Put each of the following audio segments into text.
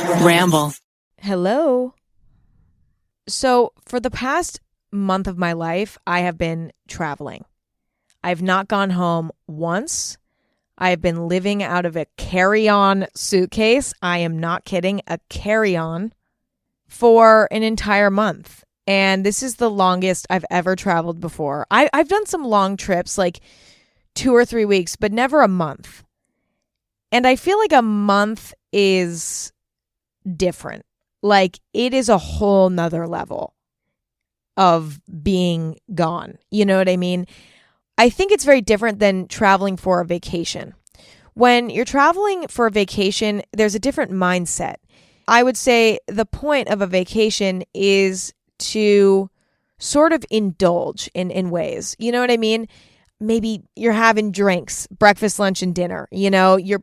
Ramble. Hello. So, for the past month of my life, I have been traveling. I've not gone home once. I have been living out of a carry-on suitcase. I am not kidding, a carry-on for an entire month. And this is the longest I've ever traveled before. I've done some long trips, like 2 or 3 weeks, but never a month. And I feel like a month is different. Like, it is a whole nother level of being gone. You know what I mean? I think it's very different than traveling for a vacation. When you're traveling for a vacation, there's a different mindset. I would say the point of a vacation is to sort of indulge in ways. You know what I mean? Maybe you're having drinks, breakfast, lunch, and dinner. You know, you're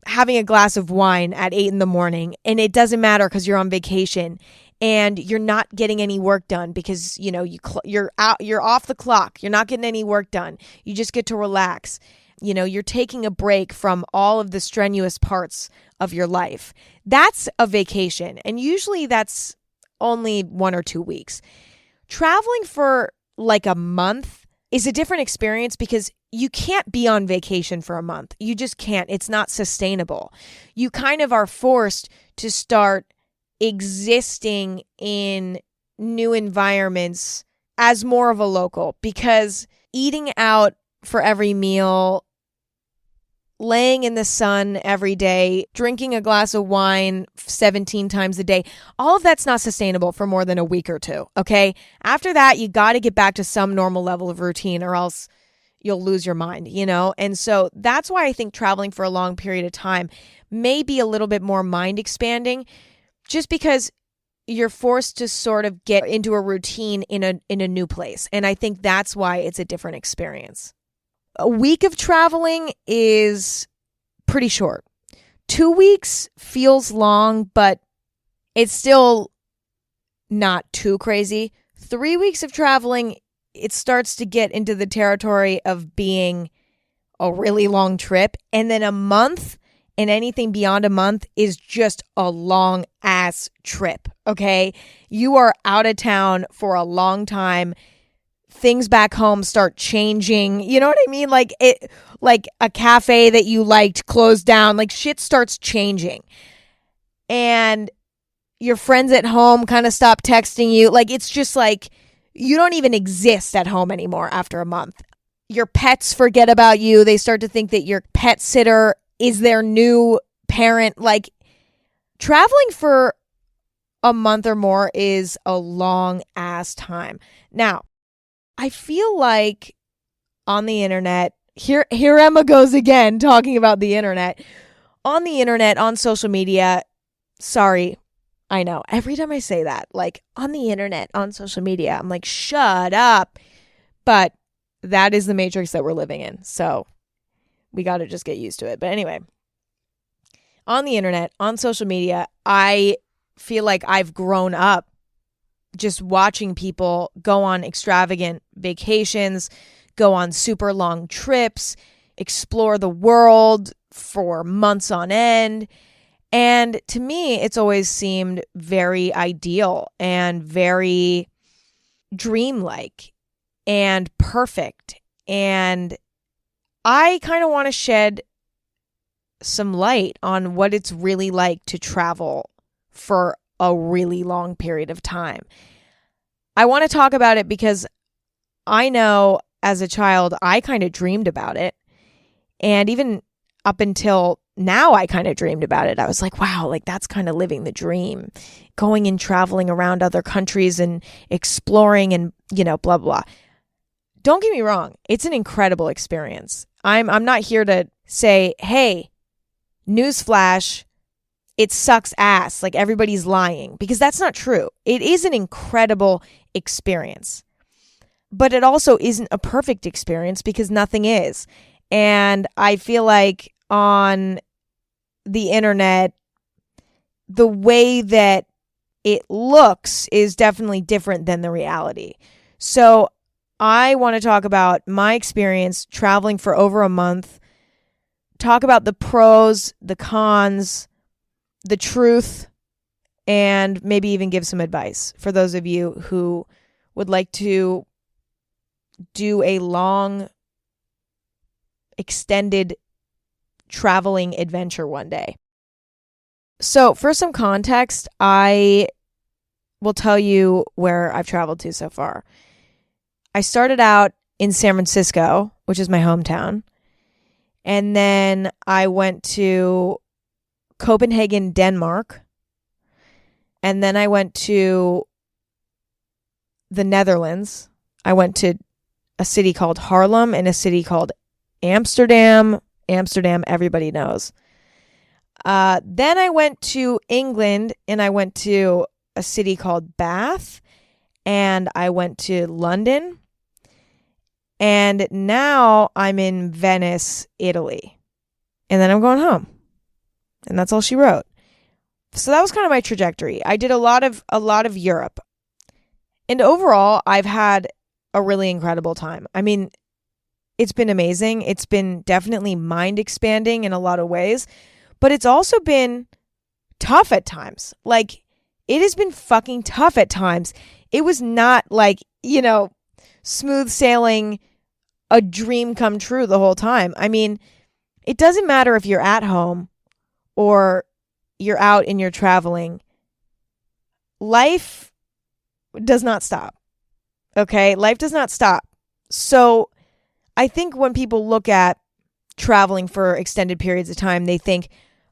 having a glass of wine at 8 a.m, and it doesn't matter because you're on vacation and you're not getting any work done because, you know, you're off the clock. You're not getting any work done. You just get to relax. You know, you're taking a break from all of the strenuous parts of your life. That's a vacation. And usually that's only 1 or 2 weeks. Traveling for like a month is a different experience because you can't be on vacation for a month. You just can't. It's not sustainable. You kind of are forced to start existing in new environments as more of a local, because eating out for every meal, laying in the sun every day, drinking a glass of wine 17 times a day, all of that's not sustainable for more than a week or two, okay? After that, you got to get back to some normal level of routine or else you'll lose your mind, you know? And so that's why I think traveling for a long period of time may be a little bit more mind expanding, just because you're forced to sort of get into a routine in a new place. And I think that's why it's a different experience. A week of traveling is pretty short. 2 weeks feels long, but it's still not too crazy. 3 weeks of traveling, it starts to get into the territory of being a really long trip. And then a month and anything beyond a month is just a long ass trip, okay? You are out of town for a long time. Things back home start changing. You know what I mean? Like a cafe that you liked closed down. Like, shit starts changing. And your friends at home kind of stop texting you. Like, it's just like you don't even exist at home anymore after a month. Your pets forget about you. They start to think that your pet sitter is their new parent. Like, traveling for a month or more is a long ass time. Now, I feel like on the internet, here Emma goes again talking about the internet. On the internet, on social media, sorry, I know. Every time I say that, like on the internet, on social media, I'm like, shut up. But that is the matrix that we're living in. So we got to just get used to it. But anyway, on the internet, on social media, I feel like I've grown up just watching people go on extravagant vacations, go on super long trips, explore the world for months on end. And to me, it's always seemed very ideal and very dreamlike and perfect. And I kind of want to shed some light on what it's really like to travel for a really long period of time. I want to talk about it because I know as a child, I kind of dreamed about it. And even up until now, I kind of dreamed about it. I was like, wow, like that's kind of living the dream, going and traveling around other countries and exploring and, you know, blah, blah. Don't get me wrong. It's an incredible experience. I'm not here to say, hey, newsflash, it sucks ass, like everybody's lying, because that's not true. It is an incredible experience, but it also isn't a perfect experience because nothing is. And I feel like on the internet, the way that it looks is definitely different than the reality. So I want to talk about my experience traveling for over a month, talk about the pros, the cons, the truth and maybe even give some advice for those of you who would like to do a long, extended traveling adventure one day. So for some context, I will tell you where I've traveled to so far. I started out in San Francisco, which is my hometown. And then I went to Copenhagen, Denmark. And then I went to the Netherlands. I went to a city called Haarlem and a city called Amsterdam. Amsterdam, everybody knows. Then I went to England and I went to a city called Bath, and I went to London, and now I'm in Venice, Italy, and then I'm going home. And that's all she wrote. So that was kind of my trajectory. I did a lot of Europe. And overall, I've had a really incredible time. I mean, it's been amazing. It's been definitely mind expanding in a lot of ways, but it's also been tough at times. Like, it has been fucking tough at times. It was not like, smooth sailing, a dream come true the whole time. I mean, it doesn't matter if you're at home or you're out and you're traveling. Life does not stop. Okay? Life does not stop. So I think when people look at traveling for extended periods of time, they think,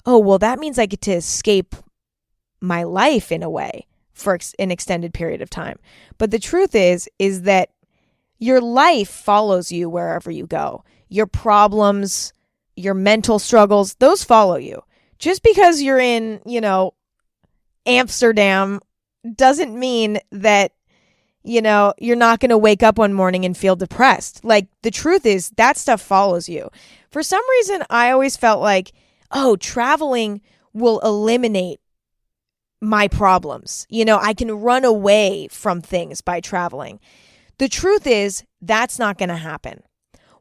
oh, well, that means I get to escape my life in a way for an extended period of time. But the truth is that your life follows you wherever you go. Your problems, your mental struggles, those follow you. Just because you're in, Amsterdam doesn't mean that, you're not going to wake up one morning and feel depressed. Like, the truth is that stuff follows you. For some reason, I always felt like, oh, traveling will eliminate my problems. I can run away from things by traveling. The truth is that's not going to happen.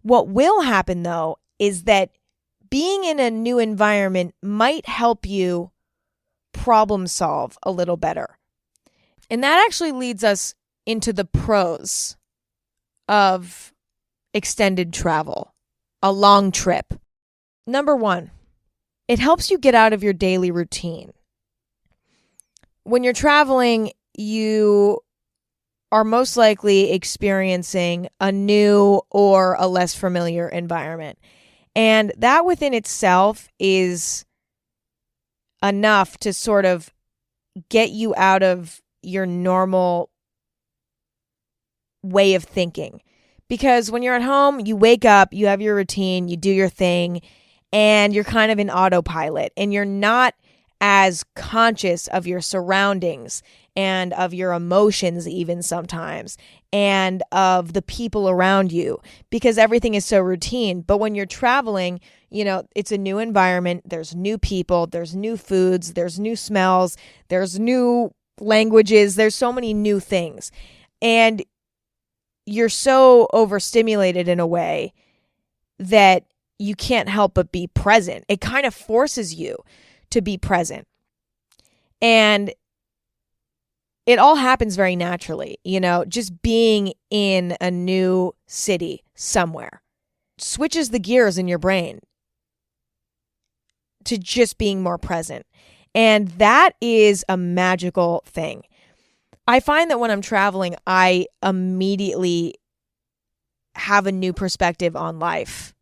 What will happen, though, is that being in a new environment might help you problem solve a little better. And that actually leads us into the pros of extended travel, a long trip. Number one, it helps you get out of your daily routine. When you're traveling, you are most likely experiencing a new or a less familiar environment. And that within itself is enough to sort of get you out of your normal way of thinking. Because when you're at home, you wake up, you have your routine, you do your thing, and you're kind of in autopilot, and you're not as conscious of your surroundings and of your emotions even sometimes, and of the people around you, because everything is so routine. But when you're traveling, it's a new environment, there's new people, there's new foods, there's new smells, there's new languages, there's so many new things. And you're so overstimulated in a way that you can't help but be present. It kind of forces you to be present. And it all happens very naturally, just being in a new city somewhere switches the gears in your brain to just being more present. And that is a magical thing. I find that when I'm traveling, I immediately have a new perspective on life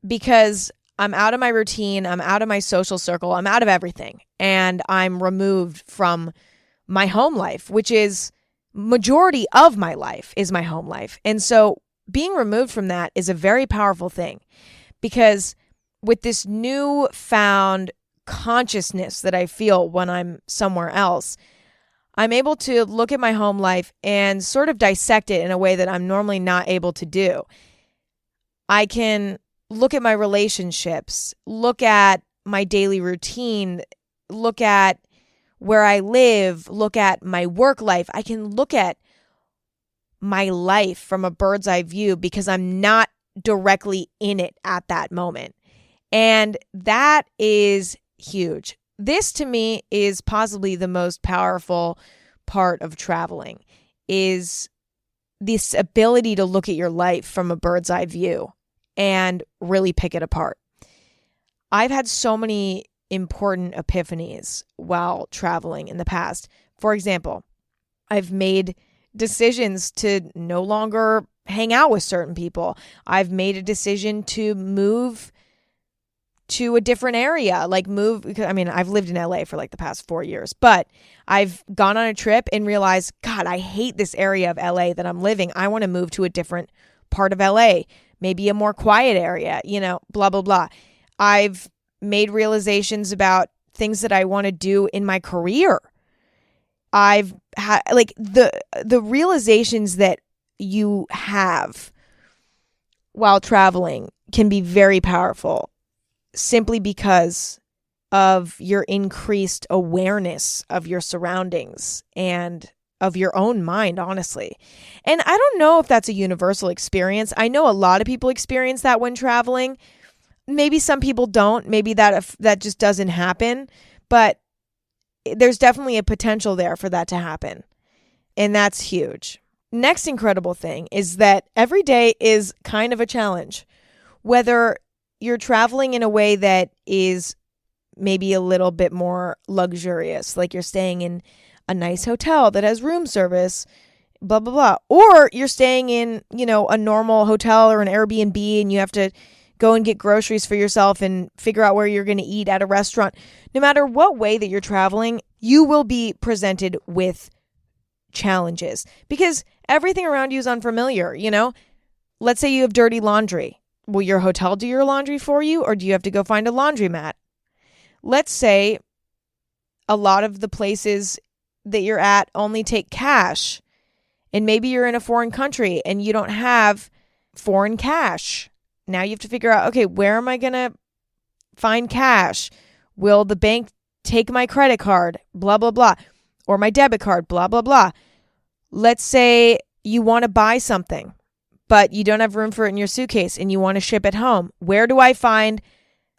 because I'm out of my routine, I'm out of my social circle, I'm out of everything, and I'm removed from my home life, which is majority of my life is my home life. And so being removed from that is a very powerful thing because with this newfound consciousness that I feel when I'm somewhere else, I'm able to look at my home life and sort of dissect it in a way that I'm normally not able to do. I can look at my relationships, look at my daily routine, look at where I live, look at my work life. I can look at my life from a bird's eye view because I'm not directly in it at that moment. And that is huge this to me is possibly the most powerful part of traveling, is this ability to look at your life from a bird's eye view and really pick it apart. I've had so many important epiphanies while traveling in the past. For example, I've made decisions to no longer hang out with certain people. I've made a decision to move to a different area, I've lived in LA for like the past 4 years, but I've gone on a trip and realized, God, I hate this area of LA that I'm living. I want to move to a different part of LA, maybe a more quiet area, blah, blah, blah. I've made realizations about things that I want to do in my career. I've had the realizations that you have while traveling can be very powerful, simply because of your increased awareness of your surroundings and of your own mind, honestly. And I don't know if that's a universal experience. I know a lot of people experience that when traveling. Maybe some people don't. Maybe that just doesn't happen. But there's definitely a potential there for that to happen. And that's huge. Next incredible thing is that every day is kind of a challenge. Whether you're traveling in a way that is maybe a little bit more luxurious, like you're staying in a nice hotel that has room service, blah, blah, blah. Or you're staying in, a normal hotel or an Airbnb and you have to go and get groceries for yourself and figure out where you're going to eat at a restaurant. No matter what way that you're traveling, you will be presented with challenges because everything around you is unfamiliar, Let's say you have dirty laundry. Will your hotel do your laundry for you, or do you have to go find a laundromat? Let's say a lot of the places that you're at only take cash, and maybe you're in a foreign country and you don't have foreign cash. Now you have to figure out, okay, where am I going to find cash? Will the bank take my credit card? Blah, blah, blah. Or my debit card? Blah, blah, blah. Let's say you want to buy something, but you don't have room for it in your suitcase and you want to ship it home. Where do I find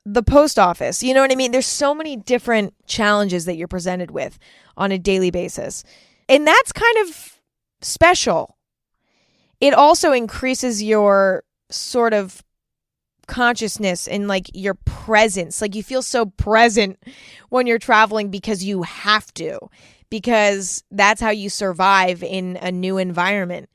the post office? You know what I mean? There's so many different challenges that you're presented with on a daily basis. And that's kind of special. It also increases your sort of consciousness and like your presence. Like you feel so present when you're traveling because you have to, because that's how you survive in a new environment.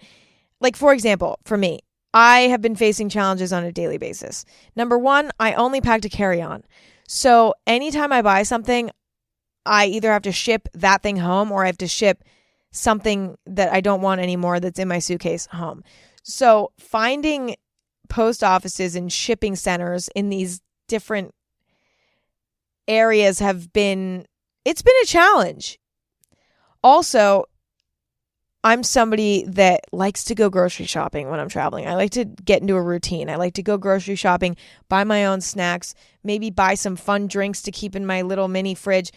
Like, for example, for me, I have been facing challenges on a daily basis. Number one, I only packed a carry-on. So anytime I buy something, I either have to ship that thing home or I have to ship something that I don't want anymore that's in my suitcase home. So finding post offices and shipping centers in these different areas it's been a challenge. Also, I'm somebody that likes to go grocery shopping when I'm traveling. I like to get into a routine. I like to go grocery shopping, buy my own snacks, maybe buy some fun drinks to keep in my little mini fridge.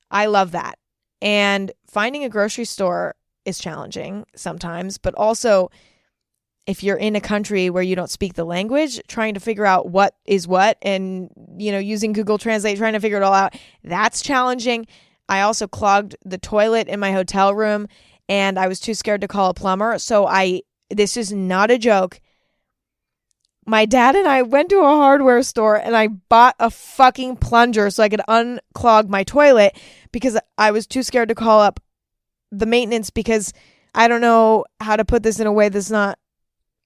I love that. And finding a grocery store is challenging sometimes, but also if you're in a country where you don't speak the language, trying to figure out what is what and, using Google Translate, trying to figure it all out, that's challenging. I also clogged the toilet in my hotel room and I was too scared to call a plumber. So this is not a joke. My dad and I went to a hardware store and I bought a fucking plunger so I could unclog my toilet because I was too scared to call up the maintenance because I don't know how to put this in a way that's not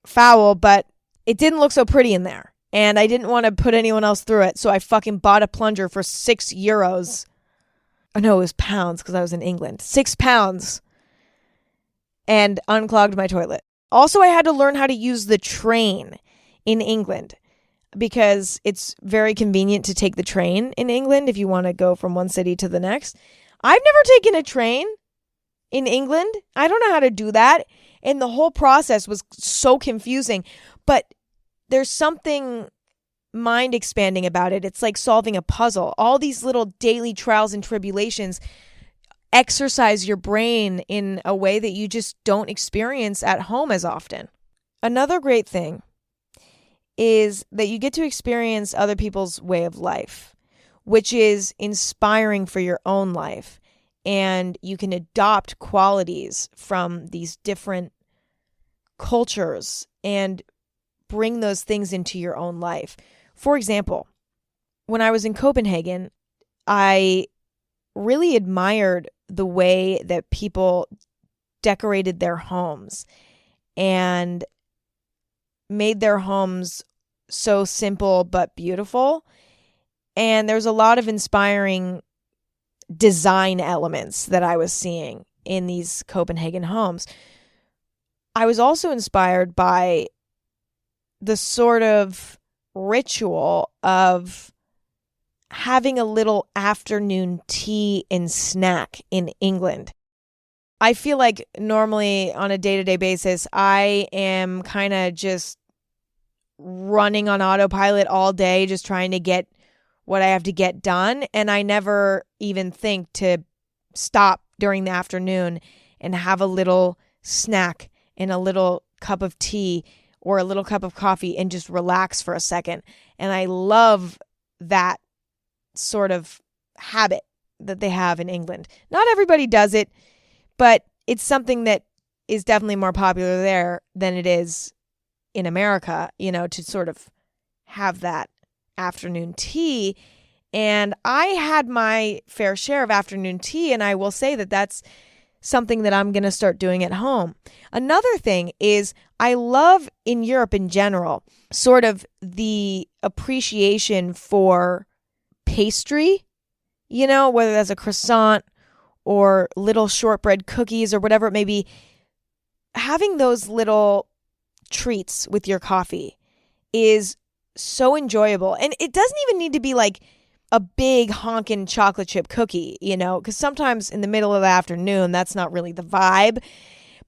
foul, but it didn't look so pretty in there. And I didn't want to put anyone else through it. So I fucking bought a plunger for €6. Oh no, it was pounds because I was in England. £6. And unclogged my toilet. Also, I had to learn how to use the train in England because it's very convenient to take the train in England if you want to go from one city to the next. I've never taken a train in England. I don't know how to do that. And the whole process was so confusing. But there's something mind expanding about it. It's like solving a puzzle. All these little daily trials and tribulations exercise your brain in a way that you just don't experience at home as often. Another great thing is that you get to experience other people's way of life. which is inspiring for your own life. And you can adopt qualities from these different cultures and bring those things into your own life. For example, when I was in Copenhagen, I really admired the way that people decorated their homes and made their homes so simple but beautiful. And there's a lot of inspiring design elements that I was seeing in these Copenhagen homes. I was also inspired by the sort of ritual of having a little afternoon tea and snack in England. I feel like normally on a day-to-day basis, I am kind of just running on autopilot all day, just trying to get what I have to get done. And I never even think to stop during the afternoon and have a little snack and a little cup of tea or a little cup of coffee and just relax for a second. And I love that sort of habit that they have in England. Not everybody does it, but it's something that is definitely more popular there than it is in America, to sort of have that afternoon tea. And I had my fair share of afternoon tea, and I will say that that's something that I'm going to start doing at home. Another thing is I love in Europe in general, sort of the appreciation for pastry, whether that's a croissant or little shortbread cookies or whatever it may be. Having those little treats with your coffee is so enjoyable. And it doesn't even need to be like a big honkin' chocolate chip cookie, because sometimes in the middle of the afternoon, that's not really the vibe.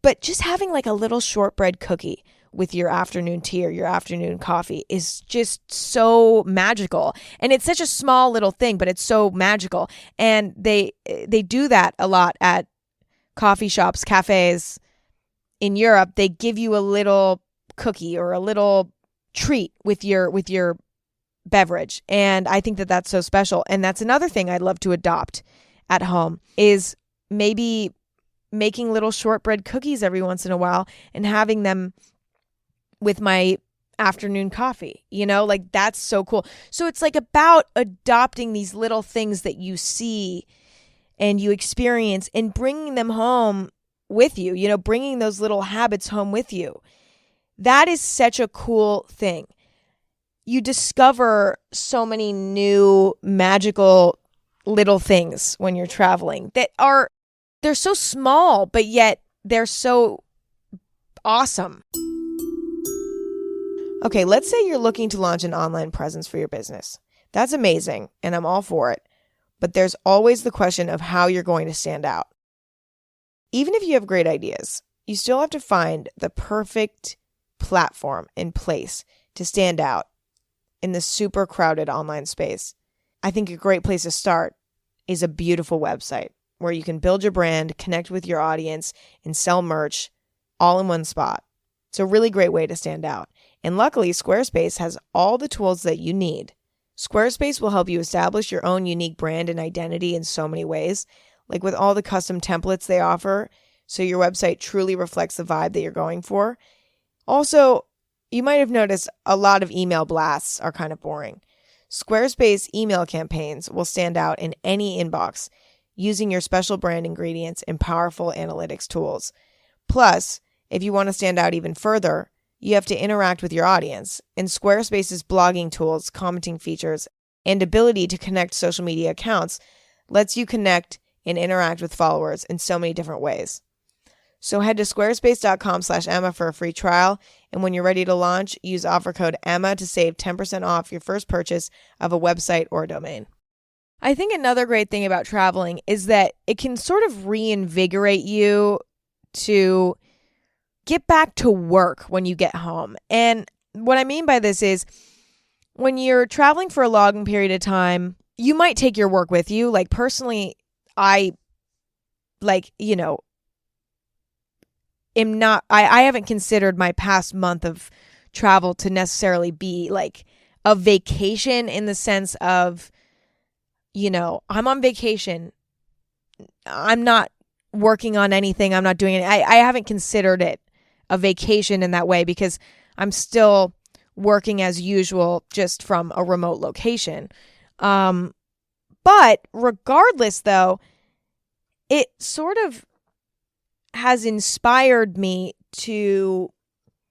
But just having like a little shortbread cookie with your afternoon tea or your afternoon coffee is just so magical. And it's such a small little thing, but it's so magical. And they do that a lot at coffee shops, cafes in Europe. They give you a little cookie or a little treat with your beverage. And I think that that's so special. And that's another thing I'd love to adopt at home is maybe making little shortbread cookies every once in a while and having them with my afternoon coffee, like that's so cool. So it's like about adopting these little things that you see and you experience and bringing them home with you, bringing those little habits home with you. That is such a cool thing. You discover so many new magical little things when you're traveling they're so small, but yet they're so awesome. Okay, let's say you're looking to launch an online presence for your business. That's amazing, and I'm all for it. But there's always the question of how you're going to stand out. Even if you have great ideas, you still have to find the perfect platform in place to stand out in the super crowded online space. I think a great place to start is a beautiful website where you can build your brand, connect with your audience, and sell merch all in one spot. It's a really great way to stand out. And luckily, Squarespace has all the tools that you need. Squarespace will help you establish your own unique brand and identity in so many ways, like with all the custom templates they offer, so your website truly reflects the vibe that you're going for. Also, you might have noticed a lot of email blasts are kind of boring. Squarespace email campaigns will stand out in any inbox using your special brand ingredients and powerful analytics tools. Plus, if you want to stand out even further, you have to interact with your audience, and Squarespace's blogging tools, commenting features, and ability to connect social media accounts lets you connect and interact with followers in so many different ways. So head to squarespace.com/Emma for a free trial, and when you're ready to launch, use offer code Emma to save 10% off your first purchase of a website or domain. I think another great thing about traveling is that it can sort of reinvigorate you to get back to work when you get home. And what I mean by this is when you're traveling for a long period of time, you might take your work with you. Like personally, I haven't considered my past month of travel to necessarily be like a vacation in the sense of I'm on vacation. I'm not working on anything. I'm not doing it. I haven't considered it a vacation in that way because I'm still working as usual, just from a remote location. But regardless, though, it sort of has inspired me to,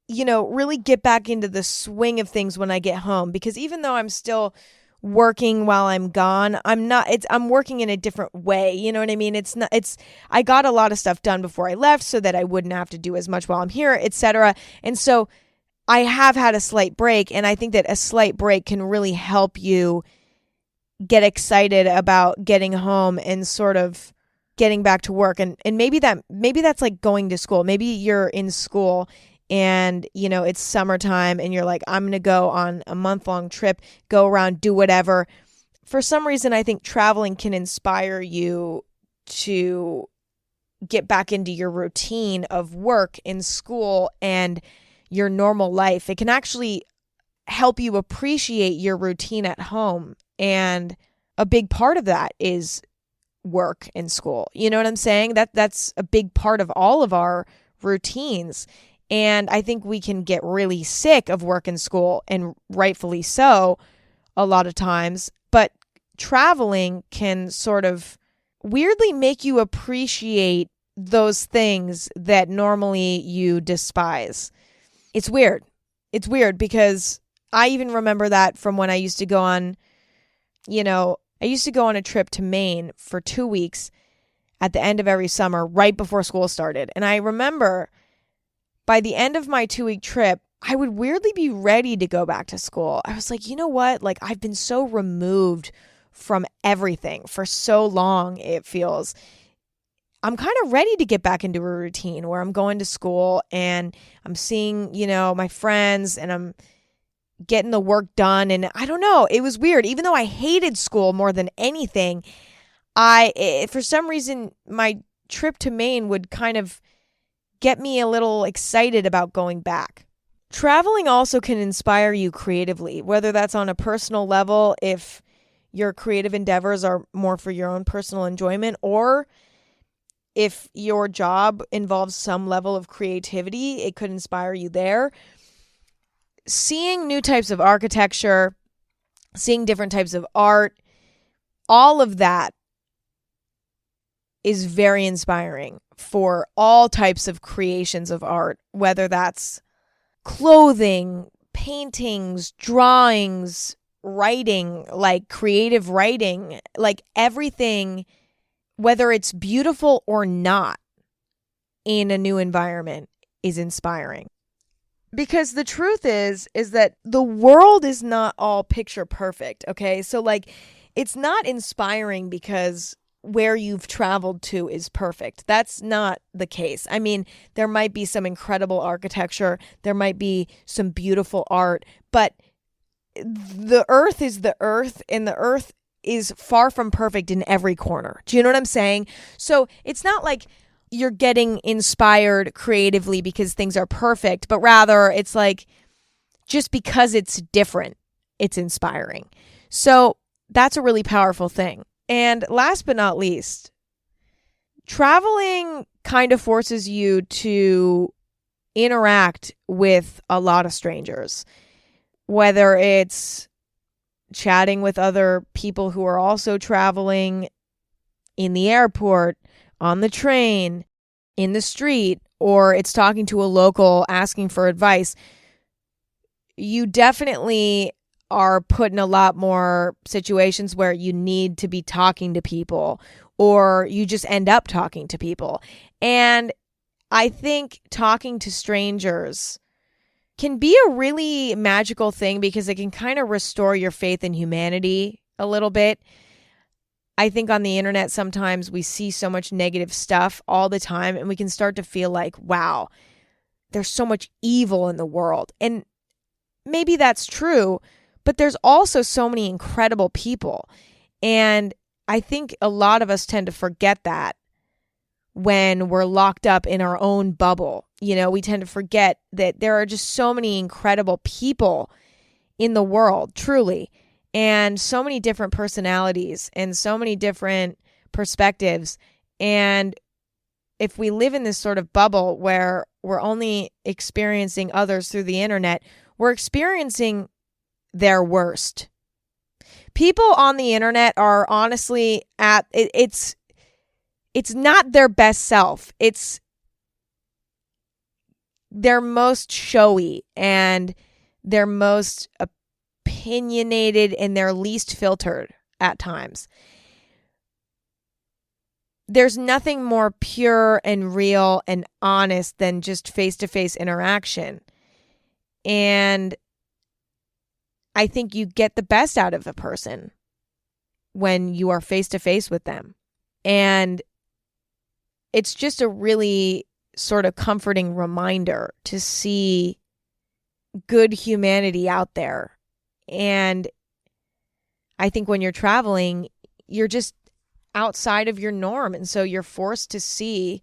really get back into the swing of things when I get home. Because even though I'm still working while I'm gone, I'm working in a different way. You know what I mean? I got a lot of stuff done before I left so that I wouldn't have to do as much while I'm here, etc. And so I have had a slight break, and I think that a slight break can really help you get excited about getting home and sort of getting back to work. And maybe that's like going to school. Maybe you're in school and, it's summertime and you're like, I'm going to go on a month-long trip, go around, do whatever. For some reason, I think traveling can inspire you to get back into your routine of work in school and your normal life. It can actually help you appreciate your routine at home. And a big part of that is work and school. You know what I'm saying? That's a big part of all of our routines. And I think we can get really sick of work and school, and rightfully so a lot of times. But traveling can sort of weirdly make you appreciate those things that normally you despise. It's weird. It's weird because I even remember that from when I used to go on, a trip to Maine for 2 weeks at the end of every summer, right before school started. And I remember by the end of my 2-week trip, I would weirdly be ready to go back to school. I was like, you know what? Like, I've been so removed from everything for so long, it feels. I'm kind of ready to get back into a routine where I'm going to school and I'm seeing, my friends, and I'm getting the work done. And I don't know, it was weird. Even though I hated school more than anything, for some reason, my trip to Maine would kind of get me a little excited about going back. Traveling also can inspire you creatively, whether that's on a personal level, if your creative endeavors are more for your own personal enjoyment, or if your job involves some level of creativity, it could inspire you there. Seeing new types of architecture, seeing different types of art, all of that is very inspiring for all types of creations of art, whether that's clothing, paintings, drawings, writing, like creative writing, like everything, whether it's beautiful or not in a new environment, is inspiring. Because the truth is that the world is not all picture perfect, okay? So like, it's not inspiring because where you've traveled to is perfect. That's not the case. I mean, there might be some incredible architecture, there might be some beautiful art, but the earth is the earth, and the earth is far from perfect in every corner. Do you know what I'm saying? So it's not like you're getting inspired creatively because things are perfect, but rather it's like just because it's different, it's inspiring. So that's a really powerful thing. And last but not least, traveling kind of forces you to interact with a lot of strangers, whether it's chatting with other people who are also traveling in the airport, on the train, in the street, or it's talking to a local asking for advice. You definitely are put in a lot more situations where you need to be talking to people, or you just end up talking to people. And I think talking to strangers can be a really magical thing because it can kind of restore your faith in humanity a little bit. I think on the internet, sometimes we see so much negative stuff all the time, and we can start to feel like, wow, there's so much evil in the world. And maybe that's true, but there's also so many incredible people. And I think a lot of us tend to forget that when we're locked up in our own bubble. We tend to forget that there are just so many incredible people in the world, truly. and so many different personalities and so many different perspectives. And if we live in this sort of bubble where we're only experiencing others through the internet, we're experiencing their worst. People on the internet are honestly it's not their best self. It's their most showy and their most opinionated and their least filtered at times. There's nothing more pure and real and honest than just face-to-face interaction. And I think you get the best out of a person when you are face-to-face with them. And it's just a really sort of comforting reminder to see good humanity out there. And I think when you're traveling, you're just outside of your norm. And so you're forced to see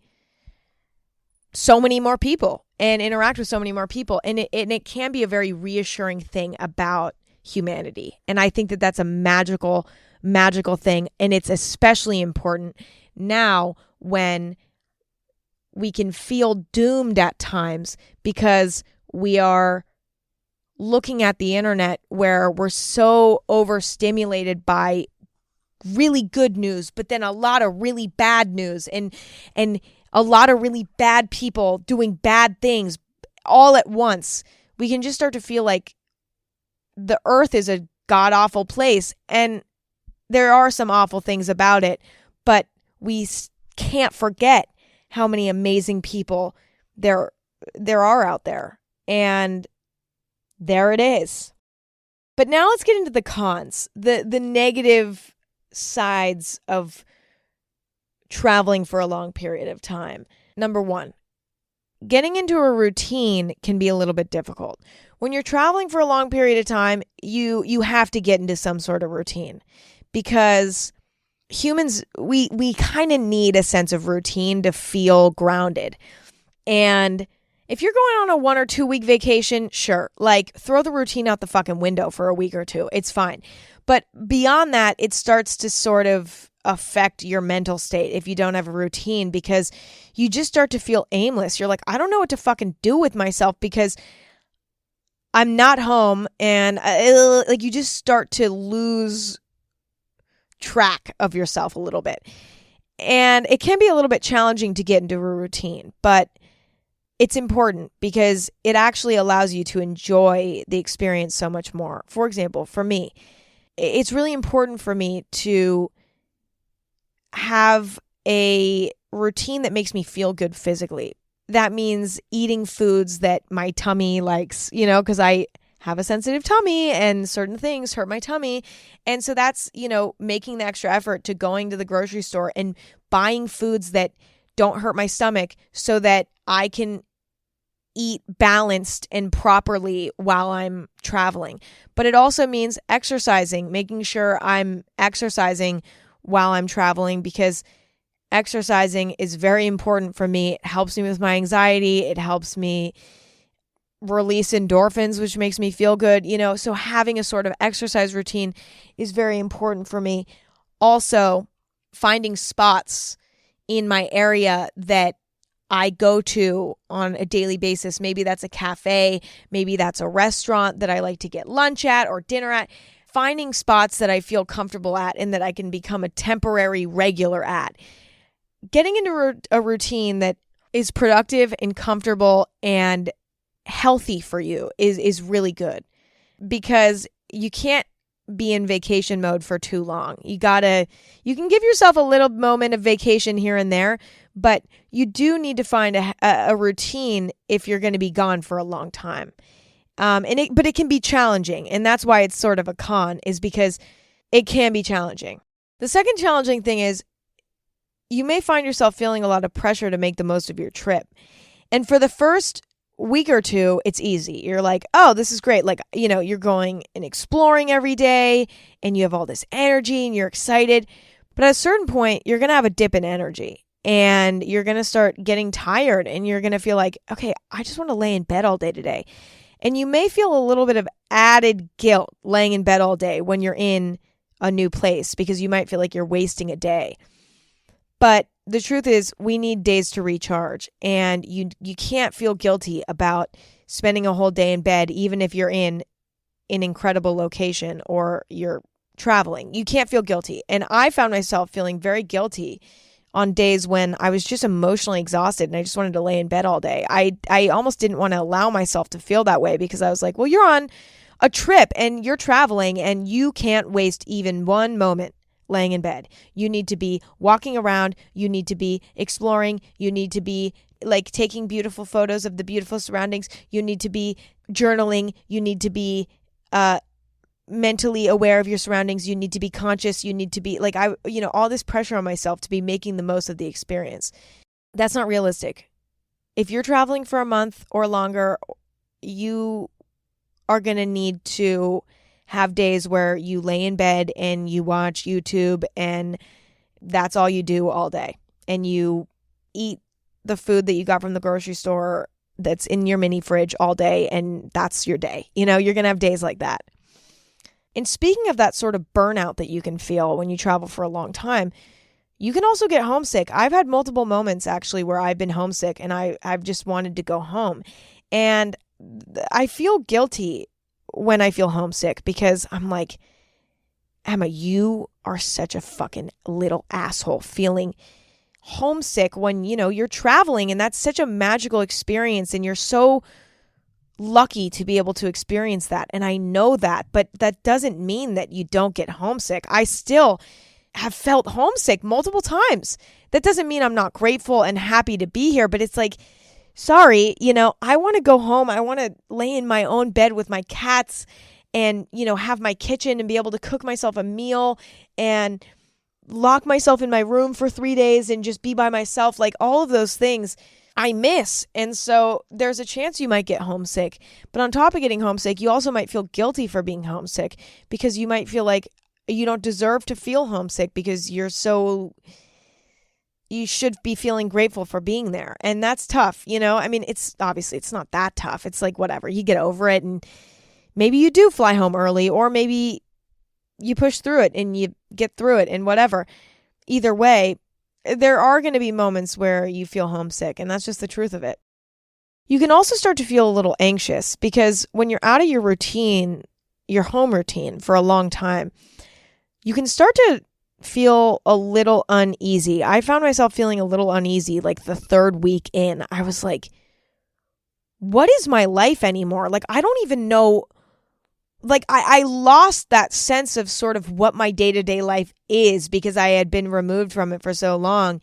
so many more people and interact with so many more people. And it can be a very reassuring thing about humanity. And I think that that's a magical thing. And it's especially important now when we can feel doomed at times because we are looking at the internet where we're so overstimulated by really good news, but then a lot of really bad news and a lot of really bad people doing bad things all at once. We can just start to feel like the earth is a god-awful place, and there are some awful things about it, but we can't forget how many amazing people there are out there. And there it is. But now let's get into the cons, the negative sides of traveling for a long period of time. Number one, getting into a routine can be a little bit difficult. When you're traveling for a long period of time, you have to get into some sort of routine because humans, we kind of need a sense of routine to feel grounded. And if you're going on a 1 or 2 week vacation, sure, like throw the routine out the fucking window for a week or two. It's fine. But beyond that, it starts to sort of affect your mental state if you don't have a routine because you just start to feel aimless. You're like, I don't know what to fucking do with myself because I'm not home, and like you just start to lose track of yourself a little bit. And it can be a little bit challenging to get into a routine, but it's important because it actually allows you to enjoy the experience so much more. For example, for me, it's really important for me to have a routine that makes me feel good physically. That means eating foods that my tummy likes, because I have a sensitive tummy and certain things hurt my tummy. And so that's, making the extra effort to going to the grocery store and buying foods that don't hurt my stomach so that I can eat balanced and properly while I'm traveling. But it also means exercising, making sure I'm exercising while I'm traveling because exercising is very important for me. It helps me with my anxiety. It helps me release endorphins, which makes me feel good. So having a sort of exercise routine is very important for me. Also, finding spots in my area that I go to on a daily basis. Maybe that's a cafe, maybe that's a restaurant that I like to get lunch at or dinner at. Finding spots that I feel comfortable at and that I can become a temporary regular at. Getting into a routine that is productive and comfortable and healthy for you is really good because you can't be in vacation mode for too long. You can give yourself a little moment of vacation here and there, but you do need to find a routine if you're going to be gone for a long time. But it can be challenging, and that's why it's sort of a con, is because it can be challenging. The second challenging thing is you may find yourself feeling a lot of pressure to make the most of your trip. And for the first week or two, it's easy. You're like, oh, this is great. Like, you're going and exploring every day and you have all this energy and you're excited. But at a certain point, you're going to have a dip in energy and you're going to start getting tired and you're going to feel like, okay, I just want to lay in bed all day today. And you may feel a little bit of added guilt laying in bed all day when you're in a new place because you might feel like you're wasting a day. But the truth is, we need days to recharge, and you can't feel guilty about spending a whole day in bed, even if you're in an incredible location or you're traveling. You can't feel guilty. And I found myself feeling very guilty on days when I was just emotionally exhausted and I just wanted to lay in bed all day. I almost didn't want to allow myself to feel that way because I was like, well, you're on a trip and you're traveling and you can't waste even one moment laying in bed. You need to be walking around. You need to be exploring. You need to be like taking beautiful photos of the beautiful surroundings. You need to be journaling. You need to be mentally aware of your surroundings. You need to be conscious. You need to be like, all this pressure on myself to be making the most of the experience. That's not realistic. If you're traveling for a month or longer, you are going to need to have days where you lay in bed and you watch YouTube and that's all you do all day. And you eat the food that you got from the grocery store that's in your mini fridge all day, and that's your day. You're going to have days like that. And speaking of that sort of burnout that you can feel when you travel for a long time, you can also get homesick. I've had multiple moments actually where I've been homesick and I've just wanted to go home. And I feel guilty when I feel homesick because I'm like, Emma, you are such a fucking little asshole feeling homesick when, you're traveling, and that's such a magical experience and you're so lucky to be able to experience that. And I know that, but that doesn't mean that you don't get homesick. I still have felt homesick multiple times. That doesn't mean I'm not grateful and happy to be here, but it's like, sorry, I want to go home. I want to lay in my own bed with my cats and, have my kitchen and be able to cook myself a meal and lock myself in my room for 3 days and just be by myself. Like all of those things I miss. And so there's a chance you might get homesick. But on top of getting homesick, you also might feel guilty for being homesick because you might feel like you don't deserve to feel homesick because you should be feeling grateful for being there. And that's tough. It's obviously it's not that tough. It's like, whatever, you get over it and maybe you do fly home early, or maybe you push through it and you get through it and whatever. Either way, there are going to be moments where you feel homesick, and that's just the truth of it. You can also start to feel a little anxious because when you're out of your routine, your home routine for a long time, you can start to feel a little uneasy. I found myself feeling a little uneasy like the third week in. I was like, what is my life anymore? Like, I don't even know. Like, I lost that sense of sort of what my day-to-day life is because I had been removed from it for so long.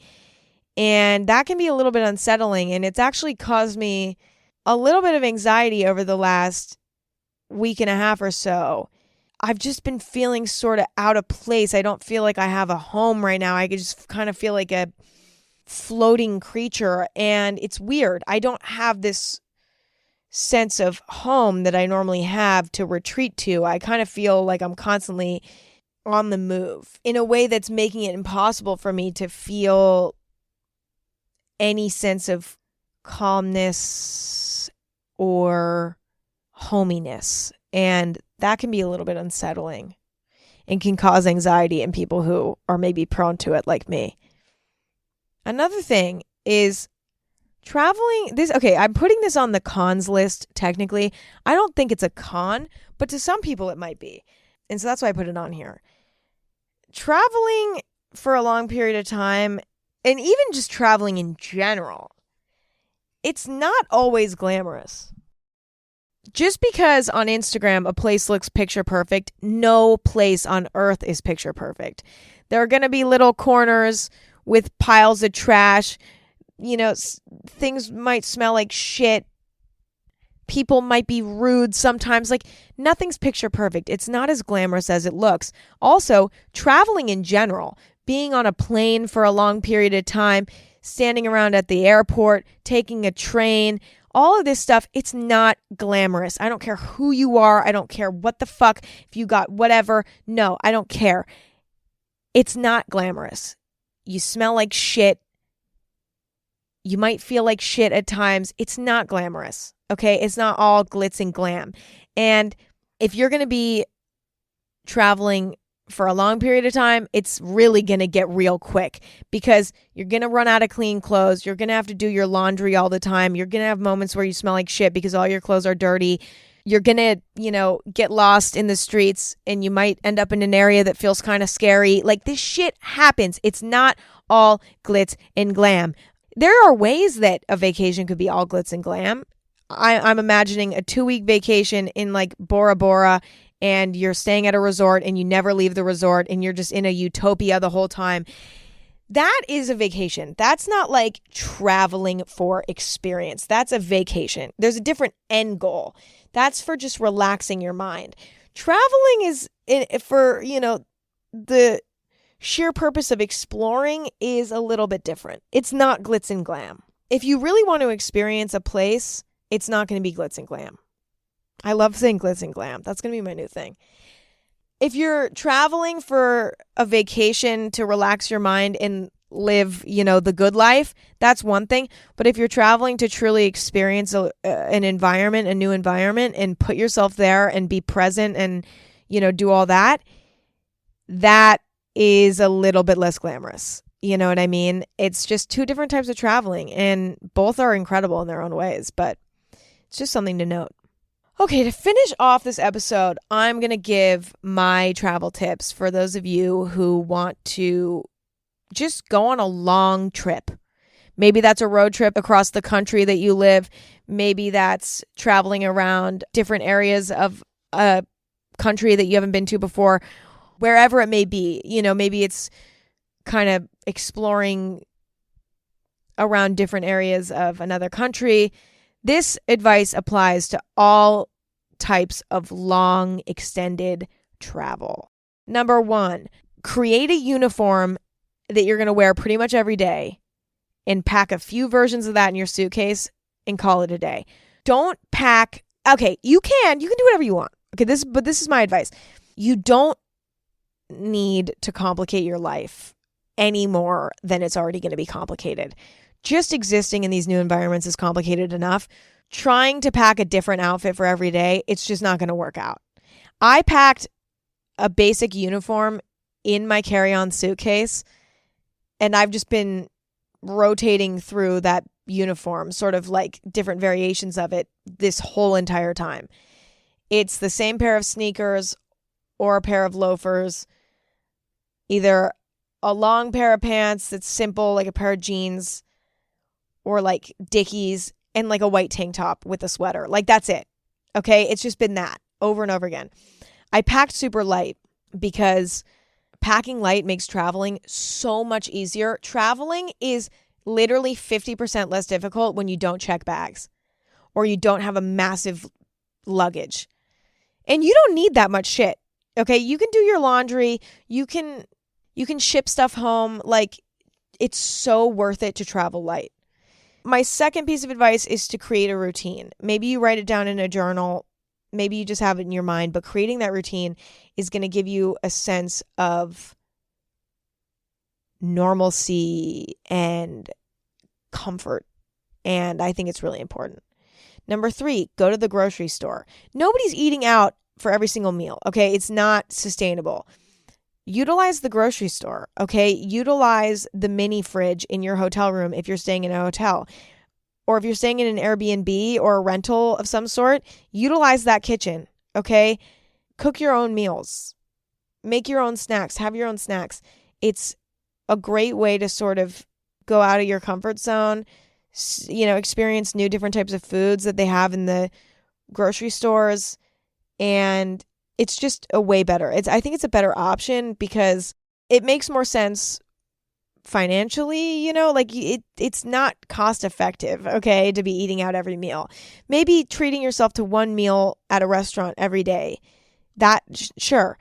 And that can be a little bit unsettling. And it's actually caused me a little bit of anxiety over the last week and a half or so. I've just been feeling sort of out of place. I don't feel like I have a home right now. I just kind of feel like a floating creature. And it's weird. I don't have this sense of home that I normally have to retreat to. I kind of feel like I'm constantly on the move in a way that's making it impossible for me to feel any sense of calmness or hominess. And that can be a little bit unsettling and can cause anxiety in people who are maybe prone to it like me. Another thing is traveling, I'm putting this on the cons list technically. I don't think it's a con, but to some people it might be. And so that's why I put it on here. Traveling for a long period of time, and even just traveling in general, it's not always glamorous. Just because on Instagram a place looks picture perfect, no place on earth is picture perfect. There are going to be little corners with piles of trash. Things might smell like shit. People might be rude sometimes. Like, nothing's picture perfect. It's not as glamorous as it looks. Also, traveling in general, being on a plane for a long period of time, standing around at the airport, taking a train, all of this stuff, it's not glamorous. I don't care who you are. I don't care what the fuck, if you got whatever. No, I don't care. It's not glamorous. You smell like shit. You might feel like shit at times. It's not glamorous. Okay, it's not all glitz and glam. And if you're going to be traveling for a long period of time, it's really going to get real quick because you're going to run out of clean clothes. You're going to have to do your laundry all the time. You're going to have moments where you smell like shit because all your clothes are dirty. You're going to, get lost in the streets and you might end up in an area that feels kind of scary. Like, this shit happens. It's not all glitz and glam. There are ways that a vacation could be all glitz and glam. I'm imagining a 2-week vacation in like Bora Bora, and you're staying at a resort and you never leave the resort and you're just in a utopia the whole time. That is a vacation. That's not like traveling for experience. That's a vacation. There's a different end goal. That's for just relaxing your mind. Traveling is for, the sheer purpose of exploring is a little bit different. It's not glitz and glam. If you really want to experience a place, it's not going to be glitz and glam. I love saying glitz and glam. That's going to be my new thing. If you're traveling for a vacation to relax your mind and live, the good life, that's one thing. But if you're traveling to truly experience an environment, a new environment, and put yourself there and be present and, do all that, that is a little bit less glamorous. You know what I mean? It's just two different types of traveling, and both are incredible in their own ways, but it's just something to note. Okay, to finish off this episode, I'm going to give my travel tips for those of you who want to just go on a long trip. Maybe that's a road trip across the country that you live. Maybe that's traveling around different areas of a country that you haven't been to before, wherever it may be. Maybe it's kind of exploring around different areas of another country. This advice applies to all types of long, extended travel. Number 1, create a uniform that you're going to wear pretty much every day and pack a few versions of that in your suitcase and call it a day. Don't pack. Okay, you can do whatever you want. Okay, this is my advice. You don't need to complicate your life any more than it's already going to be complicated. Just existing in these new environments is complicated enough. Trying to pack a different outfit for every day, it's just not going to work out. I packed a basic uniform in my carry-on suitcase, and I've just been rotating through that uniform, sort of like different variations of it, this whole entire time. It's the same pair of sneakers or a pair of loafers, either a long pair of pants that's simple, like a pair of jeans, or like Dickies, and like a white tank top with a sweater. Like, that's it. Okay? It's just been that over and over again. I packed super light because packing light makes traveling so much easier. Traveling is literally 50% less difficult when you don't check bags or you don't have a massive luggage. And you don't need that much shit. Okay? You can do your laundry. You can ship stuff home. Like, it's so worth it to travel light. My second piece of advice is to create a routine. Maybe you write it down in a journal. Maybe you just have it in your mind, but creating that routine is going to give you a sense of normalcy and comfort. And I think it's really important. Number 3, go to the grocery store. Nobody's eating out for every single meal. Okay. It's not sustainable. Utilize the grocery store, okay? Utilize the mini fridge in your hotel room if you're staying in a hotel. Or if you're staying in an Airbnb or a rental of some sort, utilize that kitchen, okay? Cook your own meals. Make your own snacks. Have your own snacks. It's a great way to sort of go out of your comfort zone, experience new different types of foods that they have in the grocery stores, and it's just a way better. I think it's a better option because it makes more sense financially, it's not cost effective, okay, to be eating out every meal. Maybe treating yourself to one meal at a restaurant every day. That, sure.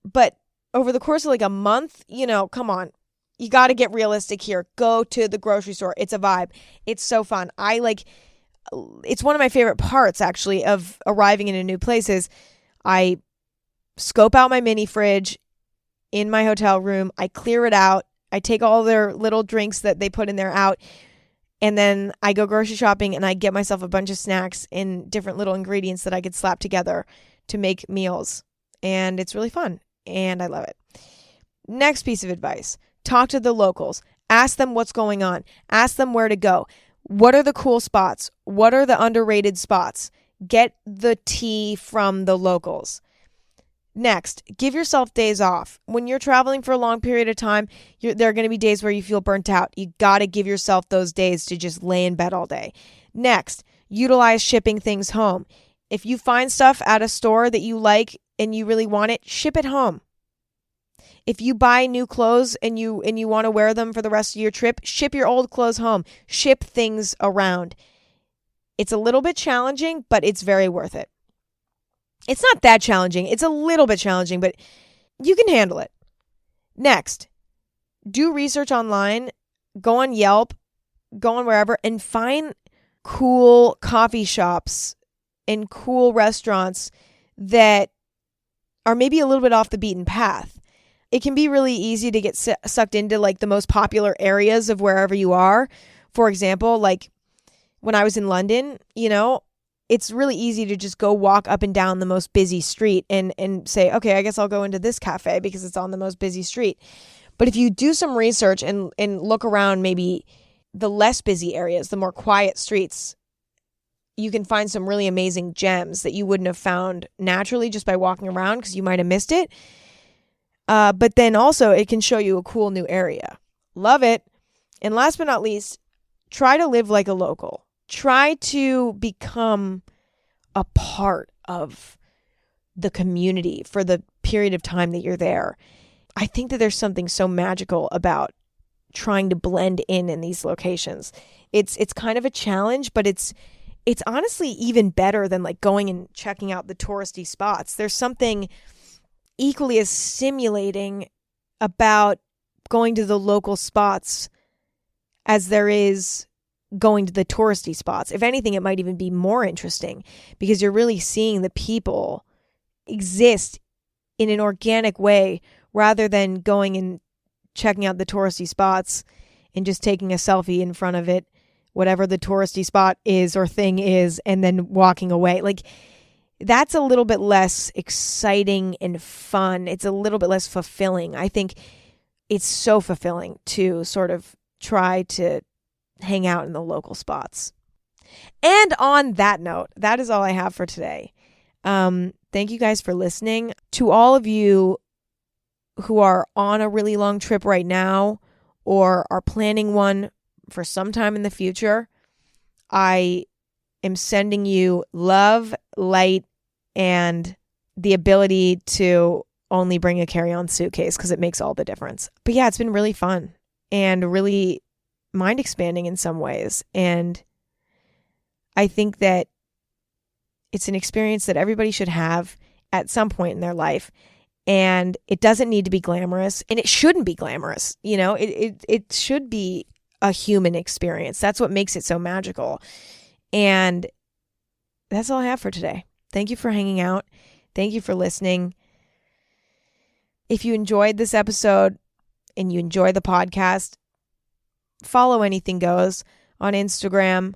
But over the course of like a month, come on. You got to get realistic here. Go to the grocery store. It's a vibe. It's so fun. It's one of my favorite parts actually of arriving in a new place is I scope out my mini fridge in my hotel room. I clear it out. I take all their little drinks that they put in there out. And then I go grocery shopping and I get myself a bunch of snacks and different little ingredients that I could slap together to make meals. And it's really fun. And I love it. Next piece of advice. Talk to the locals. Ask them what's going on. Ask them where to go. What are the cool spots? What are the underrated spots? Get the tea from the locals. Next, give yourself days off. When you're traveling for a long period of time, there are going to be days where you feel burnt out. You got to give yourself those days to just lay in bed all day. Next, utilize shipping things home. If you find stuff at a store that you like and you really want it, ship it home. If you buy new clothes and you want to wear them for the rest of your trip, ship your old clothes home. Ship things around. It's a little bit challenging, but it's very worth it. It's not that challenging. It's a little bit challenging, but you can handle it. Next, do research online. Go on Yelp. Go on wherever and find cool coffee shops and cool restaurants that are maybe a little bit off the beaten path. It can be really easy to get sucked into like the most popular areas of wherever you are. For example, like when I was in London, it's really easy to just go walk up and down the most busy street and say, okay, I guess I'll go into this cafe because it's on the most busy street. But if you do some research and look around maybe the less busy areas, the more quiet streets, you can find some really amazing gems that you wouldn't have found naturally just by walking around because you might have missed it. But then also it can show you a cool new area. Love it. And last but not least, try to live like a local. Try to become a part of the community for the period of time that you're there. I think that there's something so magical about trying to blend in these locations. It's kind of a challenge, but it's honestly even better than like going and checking out the touristy spots. There's something equally as stimulating about going to the local spots as there is going to the touristy spots. If anything, it might even be more interesting because you're really seeing the people exist in an organic way rather than going and checking out the touristy spots and just taking a selfie in front of it, whatever the touristy spot is or thing is, and then walking away. Like, that's a little bit less exciting and fun. It's a little bit less fulfilling. I think it's so fulfilling to sort of try to hang out in the local spots. And on that note, that is all I have for today. Thank you guys for listening. To all of you who are on a really long trip right now or are planning one for some time in the future, I am sending you love, light, and the ability to only bring a carry-on suitcase because it makes all the difference. But yeah, it's been really fun and really mind expanding in some ways. And I think that it's an experience that everybody should have at some point in their life. And it doesn't need to be glamorous, and it shouldn't be glamorous. It should be a human experience. That's what makes it so magical. And that's all I have for today. Thank you for hanging out. Thank you for listening. If you enjoyed this episode and you enjoy the podcast, follow Anything Goes on Instagram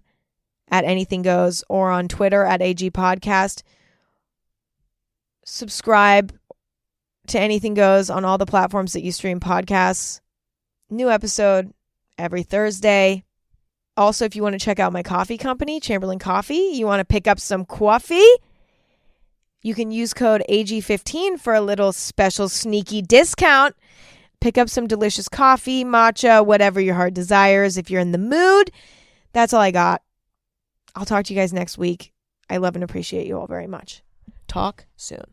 at Anything Goes or on Twitter at AG Podcast. Subscribe to Anything Goes on all the platforms that you stream podcasts. New episode every Thursday. Also, if you want to check out my coffee company, Chamberlain Coffee, you want to pick up some coffee, you can use code AG15 for a little special sneaky discount. Pick up some delicious coffee, matcha, whatever your heart desires. If you're in the mood, that's all I got. I'll talk to you guys next week. I love and appreciate you all very much. Talk soon.